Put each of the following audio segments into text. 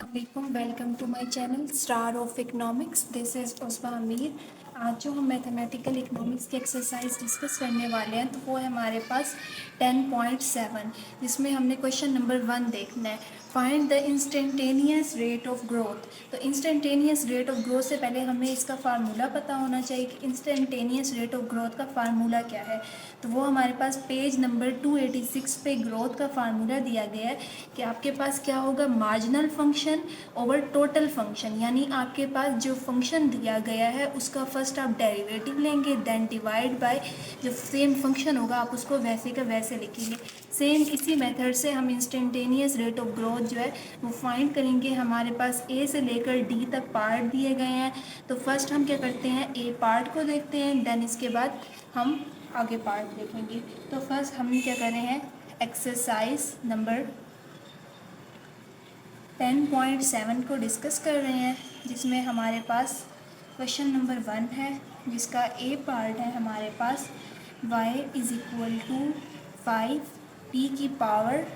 अस्सलाम welcome to my channel star of economics. This is Usma Amir. आज जो हम मैथमेटिकल इकोनॉमिक्स की एक्सरसाइज डिस्कस करने वाले हैं तो वो है हमारे पास 10.7, जिसमें हमने क्वेश्चन नंबर 1 देखना है, find the instantaneous rate of growth. तो इंस्टेंटेनियस रेट ऑफ ग्रोथ से पहले हमें इसका फार्मूला पता होना चाहिए कि इंस्टेंटेनियस रेट ऑफ ग्रोथ का फार्मूला क्या है। तो वो हमारे पास पेज नंबर 286 पे ग्रोथ का फार्मूला दिया गया है कि आपके पास क्या होगा, marginal function over total function, यानी आपके पास जो फंक्शन दिया गया है उसका फर्स्ट आप डेरिवेटिव लेंगे, देन डिवाइड बाय जो सेम फंक्शन होगा आप उसको वैसे का वैसे लिखेंगे। सेम इसी मेथड से हम इंस्टेंटेनियस रेट ऑफ ग्रोथ जो है वो फाइंड करेंगे। हमारे पास ए से लेकर डी तक पार्ट दिए गए हैं, तो फर्स्ट हम क्या करते हैं, ए पार्ट को देखते हैं, देन इसके बाद हम आगे पार्ट देखेंगे। तो फर्स्ट हम क्या कर रहे हैं, एक्सरसाइज नंबर 10.7 को डिस्कस कर रहे हैं, जिसमें हमारे पास क्वेश्चन नंबर 1 है, जिसका ए पार्ट है हमारे पास y is equal to 5p की पावर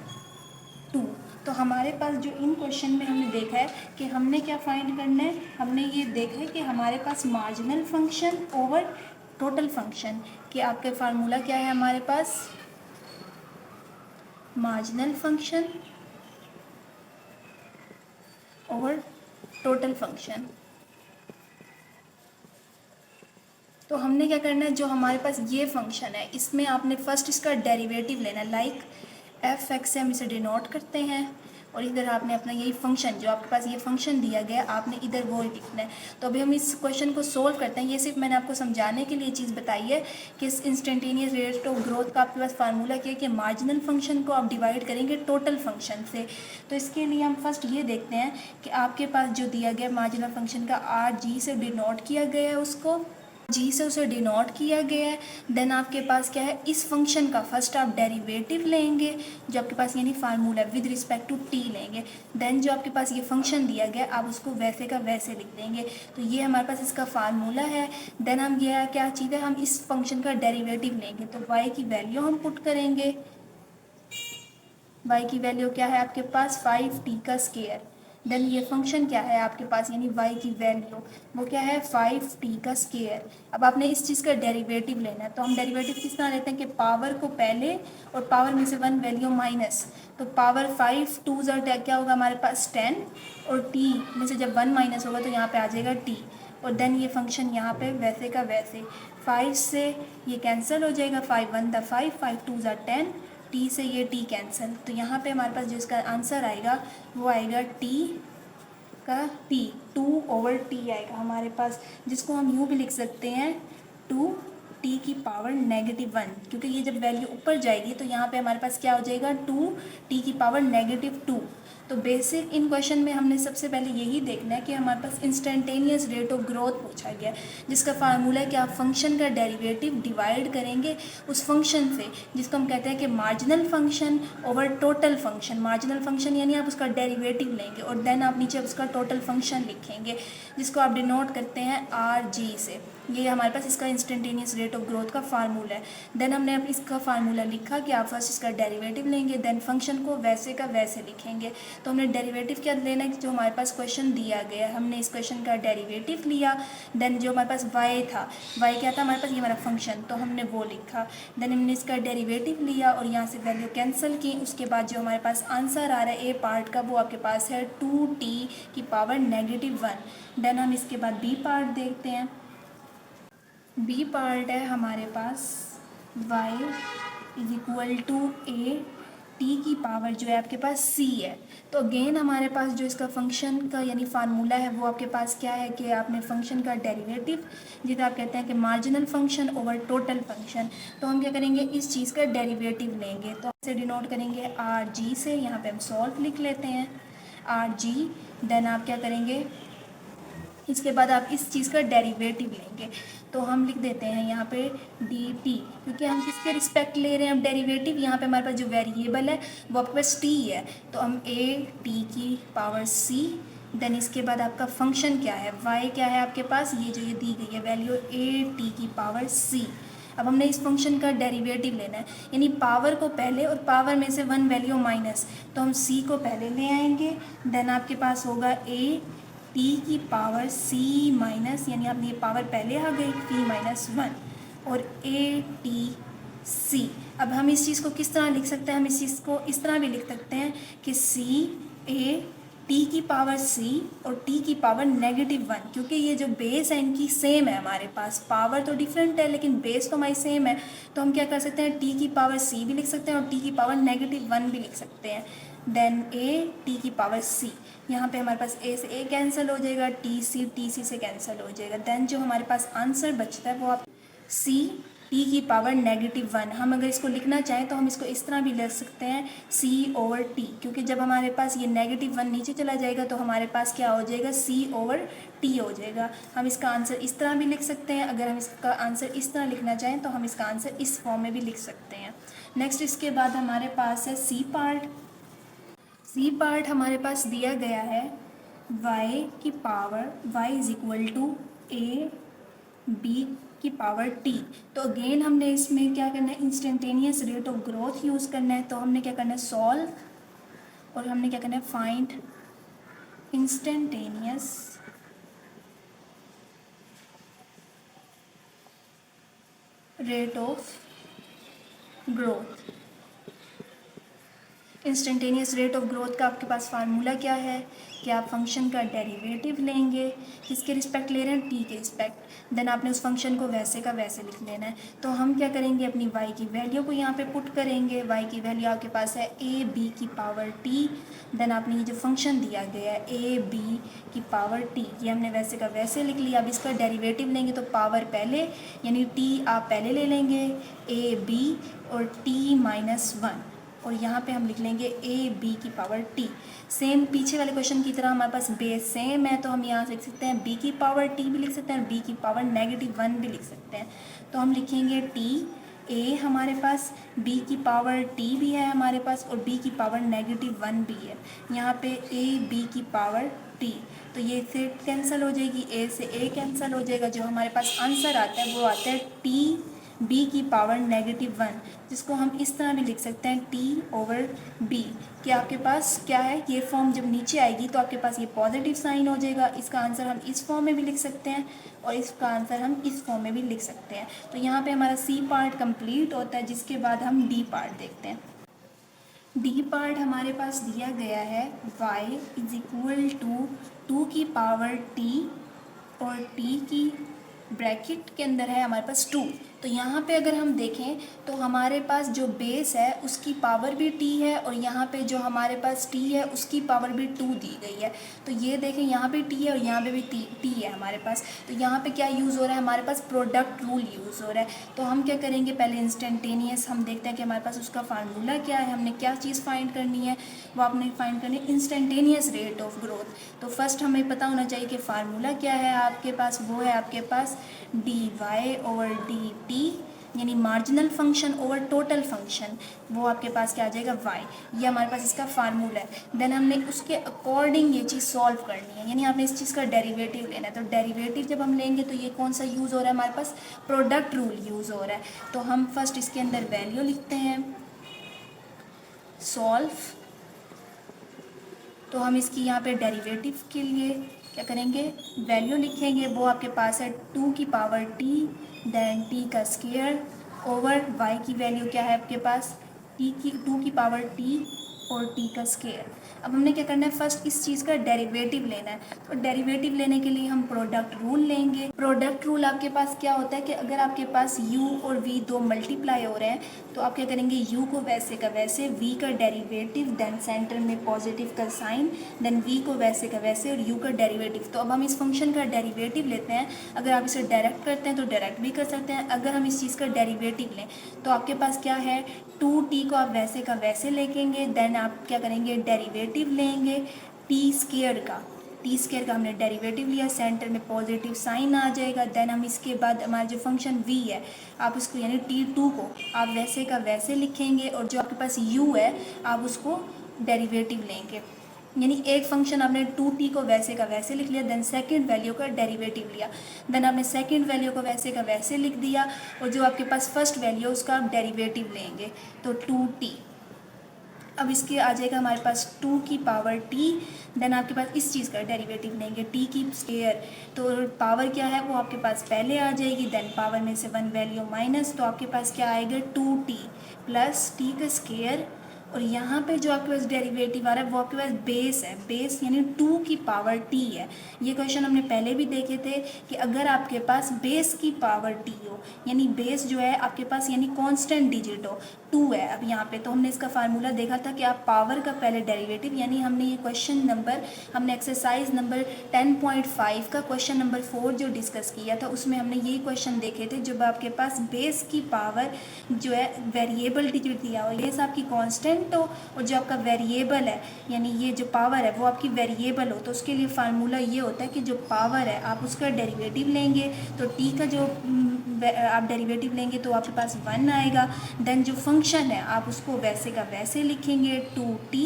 2। तो हमारे पास जो इन क्वेश्चन में हमने देखा है कि हमने क्या फाइंड करना है, हमने ये देखा है कि हमारे पास marginal function over total function, कि आपके फार्मूला क्या है, हमारे पास marginal function over total function. तो हमने क्या करना है, जो हमारे पास ये फंक्शन है इसमें आपने फर्स्ट इसका डेरिवेटिव लेना है, लाइक एफ एक्स से हम इसे डिनोट करते हैं, और इधर आपने अपना यही फंक्शन जो आपके पास ये फंक्शन दिया गया आपने इधर वो लिखना है। तो अभी हम इस क्वेश्चन को सोल्व करते हैं। ये सिर्फ मैंने आपको समझाने के लिए चीज़ बताई है कि इस इंस्टेंटेनियस रेट ऑफ ग्रोथ का आपके पास फार्मूला क्या है कि मार्जिनल फंक्शन को आप डिवाइड करेंगे टोटल फंक्शन से। तो इसके लिए हम फर्स्ट ये देखते हैं कि आपके पास जो दिया गया मार्जिनल फंक्शन का आर जी से डिनोट किया गया है, उसको जी से उसे डिनोट किया गया है। देन आपके पास क्या है, इस फंक्शन का फर्स्ट आप डेरिवेटिव लेंगे जो आपके पास यानी formula with respect to T लेंगे, देन जो आपके पास ये फंक्शन दिया गया आप उसको वैसे का वैसे लिख देंगे। तो ये हमारे पास इसका फार्मूला है। देन हम ये क्या चीज़ है, हम इस फंक्शन का डेरिवेटिव लेंगे, तो y की वैल्यू हम पुट करेंगे। y की वैल्यू क्या है आपके पास 5t का स्क्वायर। देन ये फंक्शन क्या है आपके पास, यानी y की वैल्यू वो क्या है 5t का स्क्वायर। अब आपने इस चीज़ का डेरिवेटिव लेना है, तो हम डेरिवेटिव किस तरह लेते हैं कि पावर को पहले और पावर में से 1 वैल्यू माइनस, तो पावर 5 2 क्या होगा हमारे पास 10, और t में से जब 1 माइनस होगा तो यहाँ पे आ जाएगा t, और देन ये फंक्शन यहाँ पे वैसे का वैसे 5 से ये कैंसिल हो जाएगा, 5 1 द 5 5 2 10, टी से ये टी कैंसिल। तो यहाँ पे हमारे पास जो इसका आंसर आएगा वो आएगा टी का पी 2/t आएगा हमारे पास, जिसको हम यूँ भी लिख सकते हैं 2t की पावर -1, क्योंकि ये जब वैल्यू ऊपर जाएगी तो यहाँ पे हमारे पास क्या हो जाएगा 2t की पावर -2। तो बेसिक इन क्वेश्चन में हमने सबसे पहले यही देखना है कि हमारे पास इंस्टेंटेनियस रेट ऑफ ग्रोथ पूछा गया, जिसका फार्मूला है कि आप फंक्शन का डेरिवेटिव डिवाइड करेंगे उस फंक्शन से, जिसको हम कहते हैं कि marginal function over total function. Marginal function यानी आप उसका डेरिवेटिव लेंगे और देन आप नीचे उसका टोटल फंक्शन लिखेंगे, जिसको आप डिनोट करते हैं आर जी से। ये हमारे पास इसका इंस्टेंटेनियस रेट ऑफ ग्रोथ का फार्मूला है। देन हमने अब इसका फार्मूला लिखा कि आप फर्स्ट इसका डेरिवेटिव लेंगे, देन फंक्शन को वैसे का वैसे लिखेंगे। तो हमने डेरिवेटिव क्या लेना है, जो हमारे पास क्वेश्चन दिया गया है हमने इस क्वेश्चन का डेरिवेटिव लिया। देन जो हमारे पास y था, y क्या था हमारे पास, ये हमारा फंक्शन, तो हमने वो लिखा। देन हमने इसका डेरिवेटिव लिया और यहाँ से वैल्यू कैंसिल की। उसके बाद जो हमारे पास आंसर आ रहा है ए पार्ट का वो आपके पास है 2t की पावर -1। देन हम इसके बाद बी पार्ट देखते हैं। बी पार्ट है हमारे पास y is equal to A T की पावर जो है आपके पास c है। तो अगेन हमारे पास जो इसका फंक्शन का यानी फार्मूला है वो आपके पास क्या है कि आपने फंक्शन का डेरिवेटिव, जिसे आप कहते हैं कि marginal function over total function, तो हम क्या करेंगे इस चीज़ का डेरिवेटिव लेंगे। तो इसे डिनोट करेंगे आर जी से, यहाँ पे हम सॉल्व लिख लेते हैं आर जी। देन आप क्या करेंगे, इसके बाद आप इस चीज़ का डेरिवेटिव लेंगे, तो हम लिख देते हैं यहाँ पे डी टी, क्योंकि हम किसके रिस्पेक्ट ले रहे हैं अब डेरिवेटिव, यहाँ पे हमारे पास जो वेरिएबल है वो आपके पास टी है, तो हम ए टी की पावर सी। देन इसके बाद आपका फंक्शन क्या है, y क्या है आपके पास, ये जो ये दी गई है वैल्यू ए टी की पावर सी। अब हमने इस फंक्शन का डेरिवेटिव लेना है, यानी पावर को पहले और पावर में से 1 वैल्यू माइनस, तो हम c को पहले ले आएंगे, देन आपके पास होगा a t की पावर c माइनस, यानी आपने ये पावर पहले आ गई p माइनस 1 और a t c। अब हम इस चीज़ को किस तरह लिख सकते हैं, हम इस चीज़ को इस तरह भी लिख सकते हैं कि c a t की पावर c और t की पावर -1, क्योंकि ये जो बेस है इनकी सेम है, हमारे पास पावर तो डिफरेंट है लेकिन बेस तो हमारी सेम है, तो हम क्या कर सकते हैं t की पावर c भी लिख सकते हैं और t की पावर -1 भी लिख सकते हैं। देन a t की पावर c, यहाँ पे हमारे पास a से a कैंसिल हो जाएगा, t c से कैंसिल हो जाएगा, देन जो हमारे पास आंसर बचता है वो आप c t की पावर -1। हम अगर इसको लिखना चाहें तो हम इसको इस तरह भी लिख सकते हैं c ओवर t, क्योंकि जब हमारे पास ये -1 नीचे चला जाएगा तो हमारे पास क्या हो जाएगा, c ओवर t हो जाएगा। हम इसका आंसर इस तरह भी लिख सकते हैं, अगर हम इसका आंसर इस तरह लिखना चाहें तो हम इसका आंसर इस फॉर्म में भी लिख सकते हैं। नेक्स्ट इसके बाद हमारे पास है सी पार्ट। सी पार्ट हमारे पास दिया गया है y की पावर y is equal to a b की पावर t। तो अगेन हमने इसमें क्या करना है, instantaneous rate of growth use करना है, तो हमने क्या करना है, सॉल्व और हमने क्या करना है, find instantaneous rate of growth. Instantaneous rate of growth का आपके पास फार्मूला क्या है कि आप फंक्शन का डेरिवेटिव लेंगे, किसके रिस्पेक्ट ले रहे हैं, t के रिस्पेक्ट, देन आपने उस फंक्शन को वैसे का वैसे लिख लेना है। तो हम क्या करेंगे, अपनी y की वैल्यू को यहाँ पे पुट करेंगे। y की वैल्यू आपके पास है a b की पावर t, देन आपने ये जो फंक्शन दिया गया है a b की पावर t, ये हमने वैसे का वैसे लिख लिया। अब इसका डेरिवेटिव लेंगे तो पावर पहले यानी t आप पहले ले लेंगे a b और t -1, और यहाँ पे हम लिख लेंगे a b की पावर t। सेम पीछे वाले क्वेश्चन की तरह हमारे पास बेस सेम है, तो हम यहाँ से लिख सकते हैं b की पावर t भी लिख सकते हैं और b की पावर -1 भी लिख सकते हैं। तो हम लिखेंगे t a, हमारे पास b की पावर t भी है हमारे पास और b की पावर -1 भी है। यहाँ पे a b की पावर t, तो ये से कैंसिल हो जाएगी, a से a कैंसिल हो जाएगा। जो हमारे पास आंसर आता है वो आता है t b की पावर -1, जिसको हम इस तरह भी लिख सकते हैं t ओवर b, कि आपके पास क्या है, ये फॉर्म जब नीचे आएगी तो आपके पास ये पॉजिटिव साइन हो जाएगा। इसका आंसर हम इस फॉर्म में भी लिख सकते हैं और इसका आंसर हम इस फॉर्म में भी लिख सकते हैं। तो यहाँ पे हमारा सी पार्ट कंप्लीट होता है, जिसके बाद हम डी पार्ट देखते हैं। डी पार्ट हमारे पास दिया गया है y इज इक्वल टू 2 की पावर t और t की ब्रैकेट के अंदर है हमारे पास 2। तो यहाँ पे अगर हम देखें तो हमारे पास जो बेस है उसकी पावर भी t है और यहाँ पे जो हमारे पास t है उसकी पावर भी 2 दी गई है। तो ये देखें यहाँ पे t है और यहाँ पे भी t है हमारे पास। तो यहाँ पे क्या यूज़ हो रहा है, हमारे पास प्रोडक्ट रूल यूज़ हो रहा है। तो हम क्या करेंगे, पहले इंस्टेंटेनियस हम देखते हैं कि हमारे पास उसका फार्मूला क्या है, हमने क्या चीज़ फाइंड करनी है, वो आपने फाइंड करनी है इंस्टेंटेनियस रेट ऑफ ग्रोथ। तो फर्स्ट हमें पता होना चाहिए कि फार्मूला क्या है आपके पास, वो है आपके पास dy ओवर dt, यानी marginal function over total function, वो आपके पास क्या आ जाएगा y। ये हमारे पास इसका फार्मूला है। देन हमने उसके अकॉर्डिंग ये चीज़ सॉल्व करनी है, यानी आपने इस चीज़ का डेरिवेटिव लेना है। तो डेरिवेटिव जब हम लेंगे तो ये कौन सा यूज़ हो रहा है, हमारे पास प्रोडक्ट रूल यूज़ हो रहा है। तो हम फर्स्ट इसके अंदर वैल्यू लिखते हैं, सॉल्व। तो हम इसकी यहाँ पे डेरिवेटिव के लिए क्या करेंगे, वैल्यू लिखेंगे, वो आपके पास है 2 की पावर t, देन t का स्क्वायर ओवर y की वैल्यू क्या है आपके पास, 2 की पावर t और t का स्क्वायर। अब हमने क्या करना है, फर्स्ट इस चीज़ का डेरिवेटिव लेना है। तो डेरिवेटिव लेने के लिए हम प्रोडक्ट रूल लेंगे। प्रोडक्ट रूल आपके पास क्या होता है कि अगर आपके पास u और v दो मल्टीप्लाई हो रहे हैं तो आप क्या करेंगे, u को वैसे का वैसे, v का डेरिवेटिव, देन सेंटर में पॉजिटिव का साइन, देन v को वैसे का वैसे और u का डेरिवेटिव। तो अब हम इस फंक्शन का डेरिवेटिव लेते हैं। अगर आप इसे डायरेक्ट करते हैं तो डायरेक्ट भी कर सकते हैं। अगर हम इस चीज़ का डेरिवेटिव लें तो आपके पास क्या है, 2t को आप वैसे का वैसे लेंगे, देन आप क्या करेंगे, डेरिवेटिव लेंगे टी स्क्वायर का हमने डेरिवेटिव लिया, सेंटर में पॉजिटिव साइन आ जाएगा। देन हम इसके बाद हमारा जो फंक्शन v है आप उसको यानी t2 को आप वैसे का वैसे लिखेंगे और जो आपके पास u है आप उसको डेरिवेटिव लेंगे। यानी एक फंक्शन आपने 2t को वैसे का वैसे लिख लिया, देन सेकंड वैल्यू का डेरिवेटिव लिया, देन आपने सेकंड वैल्यू को वैसे का वैसे लिख दिया, और जो आपके पास फर्स्ट वैल्यू है उसका आप डेरिवेटिव लेंगे तो 2t। अब इसके आ जाएगा हमारे पास 2 की पावर t, देन आपके पास इस चीज़ का डेरिवेटिव लेंगे t की स्क्वायर, तो पावर क्या है वो आपके पास पहले आ जाएगी, देन पावर में से 1 वैल्यू माइनस, तो आपके पास क्या आएगा 2t प्लस t का स्क्वायर, और यहाँ पे जो आपके पास डेरिवेटिव आ रहा है वो आपके पास बेस है, बेस यानी 2 की पावर t है। ये क्वेश्चन हमने पहले भी देखे थे कि अगर आपके पास बेस की पावर t हो, यानी बेस जो है आपके पास यानी कांस्टेंट डिजिट हो, 2 है। अब यहाँ पे तो हमने इसका फार्मूला देखा था कि आप पावर का पहले डेरिवेटिव, यानी हमने ये क्वेश्चन नंबर, हमने एक्सरसाइज नंबर 10.5 का क्वेश्चन नंबर 4 जो डिस्कस किया था उसमें हमने यही क्वेश्चन देखे थे, जब आपके पास बेस की पावर जो है वेरिएबल डिजिट दिया हो, बेस आपकी कांस्टेंट हो और जो आपका वेरिएबल है यानी ये जो पावर है वो आपकी वेरिएबल हो, तो उसके लिए फार्मूला ये होता है कि जो पावर है आप उसका डेरिवेटिव लेंगे, तो टी का जो आप डेरिवेटिव लेंगे तो आपके पास 1 आएगा, देन जो फंक्शन है आप उसको वैसे का वैसे लिखेंगे 2t,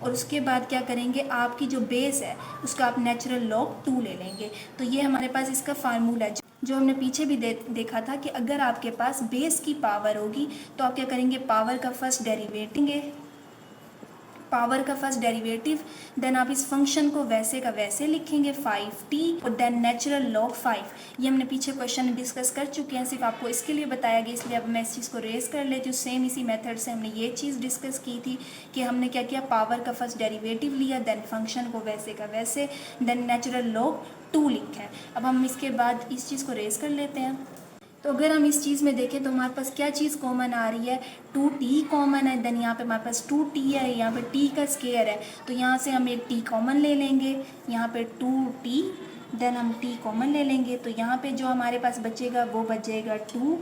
और उसके बाद क्या करेंगे आपकी जो बेस है उसका आप नेचुरल लॉग 2 ले लेंगे। तो ये हमारे पास इसका फार्मूला है जो हमने पीछे भी देखा था कि अगर आपके पास बेस की पावर होगी तो आप क्या करेंगे पावर का फर्स्ट डेरिवेटिव, देन आप इस फंक्शन को वैसे का वैसे लिखेंगे 5t और देन नेचुरल लॉग 5। ये हमने पीछे क्वेश्चन में डिस्कस कर चुके हैं, सिर्फ आपको इसके लिए बताया गया, इसलिए अब मैं इस चीज़ को रेज कर लेती हूँ। सेम इसी मेथड से हमने ये चीज़ डिस्कस की थी कि हमने क्या किया, पावर का फर्स्ट डेरिवेटिव लिया, देन फंक्शन को वैसे का वैसे, देन नेचुरल लॉग 2 लिखा है। अब हम इसके बाद इस चीज़ को रेज कर लेते हैं। तो अगर हम इस चीज़ में देखें तो हमारे पास क्या चीज़ कॉमन आ रही है, 2t कॉमन है, देन यहाँ पे हमारे पास 2t है, यहाँ पे t का स्क्वायर है, तो यहाँ से हम एक t कॉमन ले लेंगे, यहाँ पे 2t, देन हम t कॉमन ले लेंगे, तो यहाँ पे जो हमारे पास बचेगा वो बच जाएगा 2,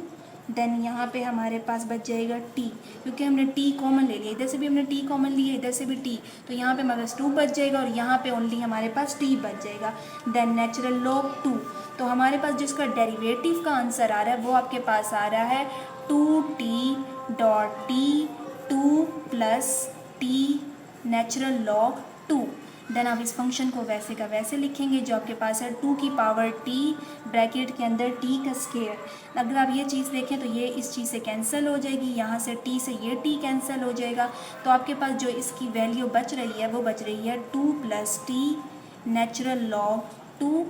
देन यहाँ पे हमारे पास बच जाएगा t, क्योंकि हमने t कॉमन ले लिया, इधर से भी हमने t कॉमन लिया, इधर से भी t, तो यहाँ पे हमारे पास 2 बच जाएगा और यहाँ पे ओनली हमारे पास t बच जाएगा, देन नेचुरल लॉग 2। तो हमारे पास जिसका डेरिवेटिव का आंसर आ रहा है वो आपके पास आ रहा है 2t dot T 2 plus T natural log 2। Then आप इस फंक्शन को वैसे का वैसे लिखेंगे, जो आपके पास है 2 की पावर t ब्रैकेट के अंदर t का स्क्वायर। अगर आप ये चीज़ देखें तो ये इस चीज़ से कैंसिल हो जाएगी, यहाँ से t से ये t कैंसिल हो जाएगा, तो आपके पास जो इसकी वैल्यू बच रही है वो बच रही है 2 प्लस टी नेचुरल लॉग 2,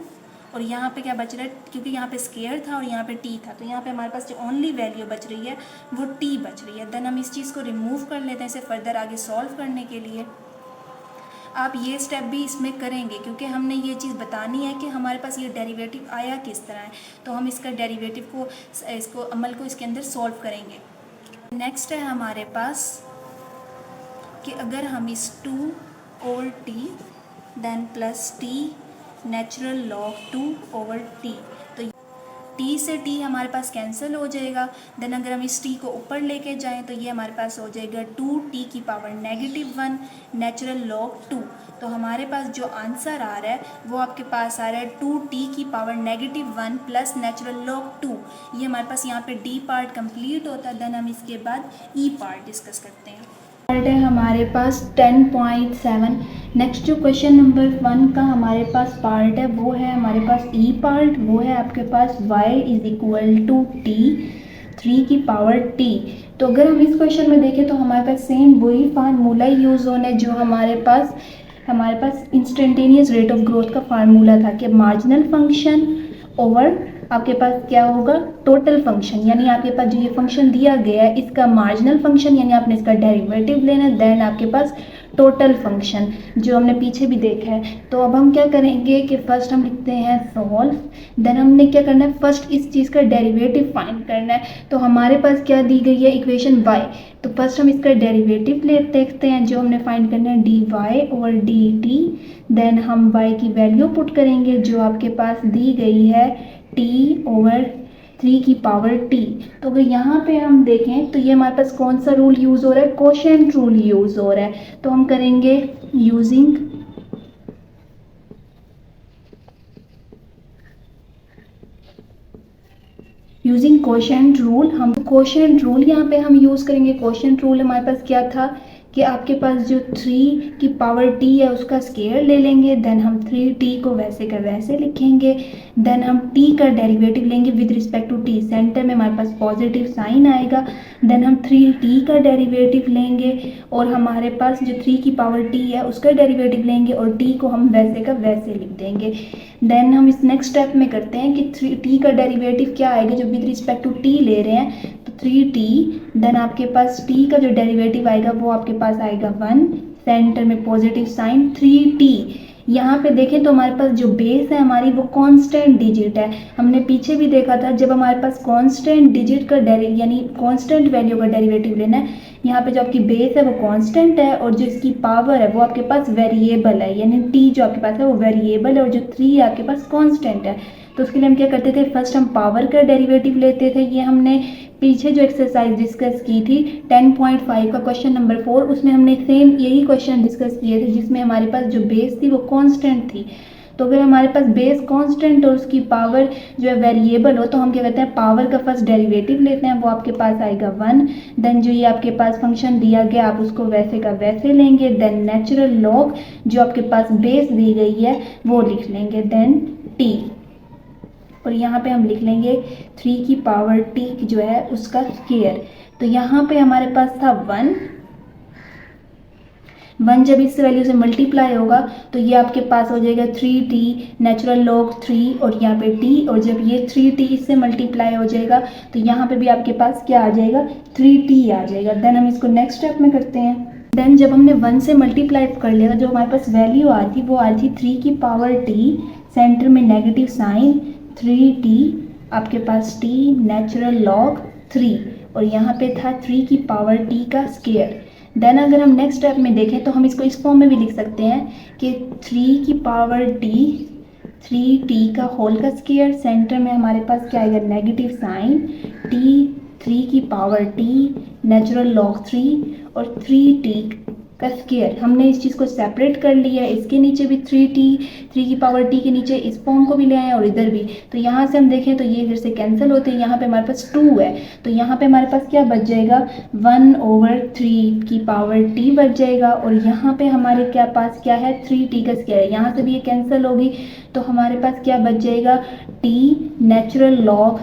और यहाँ पे क्या बच रहा है, क्योंकि यहाँ पे स्क्वायर था और यहाँ पे t था, तो यहाँ पे हमारे पास जो ओनली वैल्यू बच रही है वो t बच रही है। देन हम इस चीज़ को रिमूव कर लेते हैं इसे फर्दर आगे सॉल्व करने के लिए। आप ये स्टेप भी इसमें करेंगे क्योंकि हमने ये चीज़ बतानी है कि हमारे पास ये डेरिवेटिव आया किस तरह है, तो हम इसका डेरिवेटिव को इसको अमल को इसके अंदर सॉल्व करेंगे। नेक्स्ट है हमारे पास कि अगर हम इस 2 over t then plus t natural log 2 over t, तो t से t हमारे पास कैंसिल हो जाएगा, देन अगर हम इस t को ऊपर लेके जाएं तो ये हमारे पास हो जाएगा 2t की पावर -1 नेचुरल लॉग 2। तो हमारे पास जो आंसर आ रहा है वो आपके पास आ रहा है 2t की पावर -1 प्लस नेचुरल लॉग 2। ये हमारे पास यहाँ पे d पार्ट कंप्लीट होता है, देन हम इसके बाद e पार्ट डिस्कस करते हैं। पार्ट है हमारे पास 10.7। नेक्स्ट जो क्वेश्चन नंबर 1 का हमारे पास पार्ट है वो है हमारे पास ई पार्ट, वो है आपके पास y is equal to t 3 की पावर t। तो अगर हम इस क्वेश्चन में देखें तो हमारे पास सेम वही फार्मूला यूज़ होना है जो हमारे पास इंस्टेंटेनियस रेट ऑफ ग्रोथ का फार्मूला था कि मार्जिनल फंक्शन ओवर आपके पास क्या होगा टोटल फंक्शन, यानी आपके पास जो ये फंक्शन दिया गया है इसका मार्जिनल फंक्शन यानी आपने इसका डेरिवेटिव लेना है, देन आपके पास टोटल फंक्शन जो हमने पीछे भी देखा है। तो अब हम क्या करेंगे कि फर्स्ट हम लिखते हैं सॉल्व, देन हमने क्या करना है फर्स्ट इस चीज़ का डेरिवेटिव फाइंड करना है। तो हमारे पास क्या दी गई है इक्वेशन y, तो फर्स्ट हम इसका डेरिवेटिव देखते हैं जो हमने फाइंड करना है dy ओवर dt, देन हम y की वैल्यू पुट करेंगे जो आपके पास दी गई है t ओवर 3 की पावर t। तो अगर यहाँ पे हम देखें तो ये हमारे पास कौन सा रूल यूज़ हो रहा है, कोशेंट रूल यूज़ हो रहा है। तो हम करेंगे यूजिंग कोशेंट रूल। हम कोशेंट रूल यहाँ पे हम यूज़ करेंगे। कोशेंट रूल हमारे पास क्या था कि आपके पास जो 3 की पावर t है उसका स्केयर ले लेंगे, देन हम 3t को वैसे का वैसे लिखेंगे, देन हम t का डेरिवेटिव लेंगे with respect to t, centre में हमारे पास पॉजिटिव साइन आएगा, देन हम 3t का डेरिवेटिव लेंगे और हमारे पास जो 3 की पावर t है उसका डेरिवेटिव लेंगे और t को हम वैसे का वैसे लिख देंगे। देन हम इस नेक्स्ट स्टेप में करते हैं कि t का डेरिवेटिव क्या आएगा, जो विद रिस्पेक्ट टू t ले रहे हैं तो 3t, देन आपके पास t का जो डेरिवेटिव आएगा वो आपके पास आएगा 1, सेंटर में पॉजिटिव साइन 3t। यहाँ पे देखें तो हमारे पास जो बेस है हमारी वो कांस्टेंट डिजिट है। हमने पीछे भी देखा था जब हमारे पास कांस्टेंट डिजिट का यानी कांस्टेंट वैल्यू का डेरिवेटिव लेना है, यहाँ पे जो आपकी बेस है वो कांस्टेंट है और जो इसकी पावर है वो आपके पास वेरिएबल है, यानी t जो आपके पास है वो वेरिएबल है और जो 3 है आपके पास कांस्टेंट है। तो उसके लिए हम क्या करते थे, फर्स्ट हम पावर का डेरिवेटिव लेते थे। ये हमने पीछे जो एक्सरसाइज डिस्कस की थी 10.5 का क्वेश्चन नंबर 4, उसमें हमने सेम यही क्वेश्चन डिस्कस किए थे जिसमें हमारे पास जो बेस थी वो कांस्टेंट थी। तो अगर हमारे पास बेस कांस्टेंट और उसकी पावर जो है वेरिएबल हो तो हम क्या करते हैं, पावर का फर्स्ट डेरिवेटिव लेते हैं, वो आपके पास आएगा 1, देन जो ये आपके पास फंक्शन दिया गया आप उसको वैसे का वैसे लेंगे, देन नेचुरल लॉग जो आपके पास बेस दी गई है वो लिख लेंगे, देन t, और यहाँ पे हम लिख लेंगे 3 की पावर t जो है उसका स्क्वायर। तो यहाँ पे हमारे पास था 1 जब इस वैल्यू से मल्टीप्लाई होगा तो ये आपके पास हो जाएगा 3t नेचुरल लॉग 3 और यहाँ पे t, और जब ये 3t इससे मल्टीप्लाई हो जाएगा तो यहाँ पे भी आपके पास क्या आ जाएगा, 3t आ जाएगा। देन हम इसको नेक्स्ट स्टेप में करते हैं। देन जब हमने 1 से मल्टीप्लाई कर लिया जो हमारे पास वैल्यू आ रही थी वो आ रही थी 3 की पावर t, सेंटर में नेगेटिव साइन 3t, आपके पास t नेचुरल लॉग 3 और यहाँ पे था 3 की पावर t का स्क्वायर। देन अगर हम नेक्स्ट स्टेप में देखें तो हम इसको इस फॉर्म में भी लिख सकते हैं कि 3 की पावर t 3t का होल का स्क्वायर, सेंटर में हमारे पास क्या आएगा, नेगेटिव साइन t 3 की पावर t नेचुरल लॉग 3 और 3t का स्क्वायर। हमने इस चीज़ को सेपरेट कर लिया है, इसके नीचे भी 3t 3 की पावर t के नीचे इस फॉर्म को भी ले आए और इधर भी। तो यहाँ से हम देखें तो ये इधर से कैंसिल होते हैं, यहाँ पे हमारे पास 2 है तो यहाँ पे हमारे पास क्या बच जाएगा, 1/3 की पावर t बच जाएगा और यहाँ पे हमारे क्या पास क्या है, 3t का स्क्वायर है। यहाँ से भी ये कैंसिल होगी तो हमारे पास क्या बच जाएगा, t नेचुरल लॉग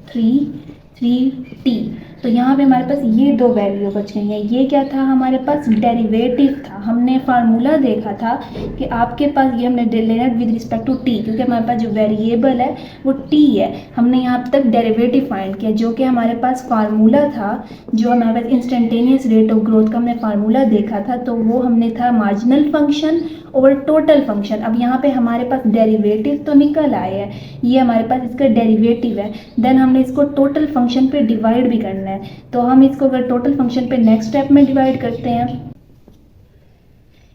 3t। तो यहाँ पे हमारे पास ये दो वैल्यू बच गई हैं। ये क्या था, हमारे पास डेरिवेटिव था। हमने फार्मूला देखा था कि आपके पास ये हमने लेना विद रिस्पेक्ट टू t, क्योंकि हमारे पास जो वेरिएबल है वो t है। हमने यहाँ तक डेरिवेटिव फाइंड किया जो कि हमारे पास फार्मूला था, जो हमारे पास इंस्टेंटेनियस रेट ऑफ ग्रोथ का हमने फार्मूला देखा था, तो वो हमने था मार्जिनल फंक्शन और टोटल फंक्शन। अब यहाँ पे हमारे पास डेरिवेटिव तो निकल आए हैं, ये हमारे पास इसका डेरिवेटिव है। देन हमने इसको टोटल फंक्शन पे डिवाइड भी करना है, तो हम इसको अगर टोटल फंक्शन पे नेक्स्ट स्टेप में डिवाइड करते हैं,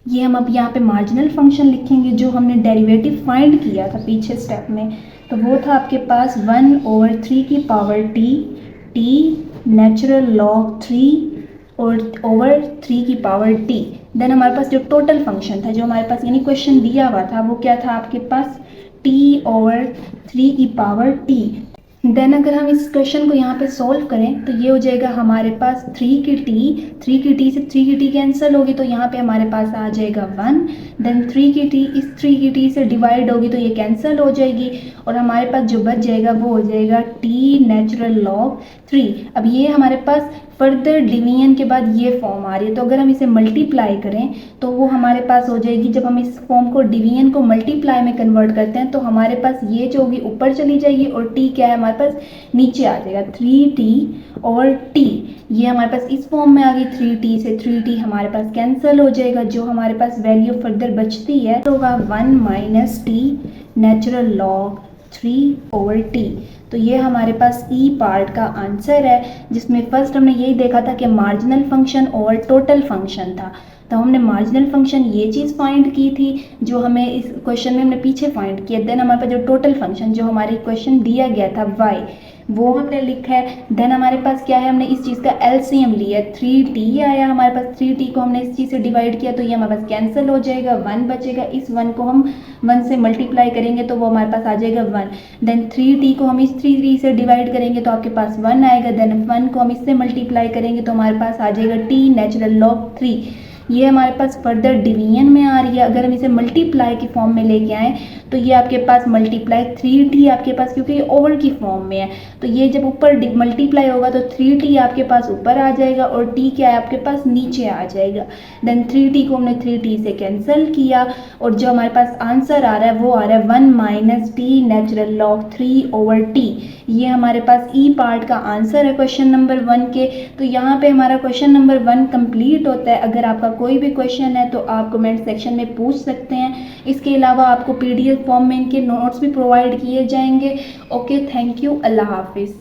ये हम अब यहाँ पे मार्जिनल फंक्शन लिखेंगे जो हमने डेरिवेटिव फाइंड किया था पीछे स्टेप में। तो वो था आपके पास 1/3 की पावर t नेचुरल लॉग 3 और ओवर 3 की पावर t। देन हमारे पास जो टोटल फंक्शन था, जो हमारे पास यानी क्वेश्चन दिया हुआ था, वो क्या था आपके पास t/3 की पावर t। देन अगर हम इस क्वेश्चन को यहाँ पे सॉल्व करें तो ये हो जाएगा हमारे पास 3 की t से 3 की t कैंसिल होगी तो यहाँ पे हमारे पास आ जाएगा 1। देन 3 की t इस 3 की t से डिवाइड होगी तो ये कैंसिल हो जाएगी और हमारे पास जो बच जाएगा वो हो जाएगा t नेचुरल लॉग 3। अब ये हमारे पास फर्दर डिवीजन के बाद ये फॉर्म आ रही है, तो अगर हम इसे मल्टीप्लाई करें तो वो हमारे पास हो जाएगी, जब हम इस फॉर्म को डिवीजन को मल्टीप्लाई में कन्वर्ट करते हैं तो हमारे पास ये जो होगी ऊपर चली जाएगी और t क्या है हमारे पास नीचे आ जाएगा, 3t और t। ये हमारे पास इस फॉर्म में आ गई, 3t से 3t हमारे पास कैंसिल हो जाएगा, जो हमारे पास वैल्यू फर्दर बचती है तो होगा 1 - t नेचुरल लॉग 3/t। तो ये हमारे पास ई पार्ट का आंसर है, जिसमें फर्स्ट हमने यही देखा था कि मार्जिनल फंक्शन और टोटल फंक्शन था। तो हमने मार्जिनल फंक्शन ये चीज़ फाइंड की थी जो हमें इस क्वेश्चन में हमने पीछे फाइंड किया। देन हमारे पास जो टोटल फंक्शन जो हमारे क्वेश्चन दिया गया था y, वो हमने लिखा है। देन हमारे पास क्या है, हमने इस चीज़ का एलसीएम लिया, 3t आया हमारे पास, 3t को हमने इस चीज़ से डिवाइड किया तो ये हमारे पास कैंसिल हो जाएगा, 1 बचेगा। इस 1 को हम 1 से मल्टीप्लाई करेंगे तो वो हमारे पास आ जाएगा 1। देन 3t को हम इस 3 से डिवाइड करेंगे तो आपके पास 1 आएगा। देन 1 को हम इससे मल्टीप्लाई करेंगे तो हमारे पास आ जाएगा t नेचुरल लॉग 3। ये हमारे पास फर्दर डिवीजन में आ रही है। अगर हम इसे मल्टीप्लाई की फॉर्म में लेके आएँ तो ये आपके पास मल्टीप्लाई 3t आपके पास, क्योंकि ये ओवर की फॉर्म में है, तो ये जब ऊपर मल्टीप्लाई होगा तो 3t आपके पास ऊपर आ जाएगा और t क्या है आपके पास नीचे आ जाएगा। देन 3t को हमने 3t से कैंसिल किया और जो हमारे पास आंसर आ रहा है वो आ रहा है 1 minus T natural log 3/t। ये हमारे पास ई पार्ट का आंसर है क्वेश्चन नंबर 1 के। तो यहाँ पे हमारा क्वेश्चन नंबर 1 कंप्लीट होता है। अगर आपका कोई भी क्वेश्चन है तो आप कमेंट सेक्शन में पूछ सकते हैं। इसके अलावा आपको PDF फॉर्म में इनके नोट्स भी प्रोवाइड किए जाएंगे। ओके, थैंक यू, अल्लाह हाफिज़।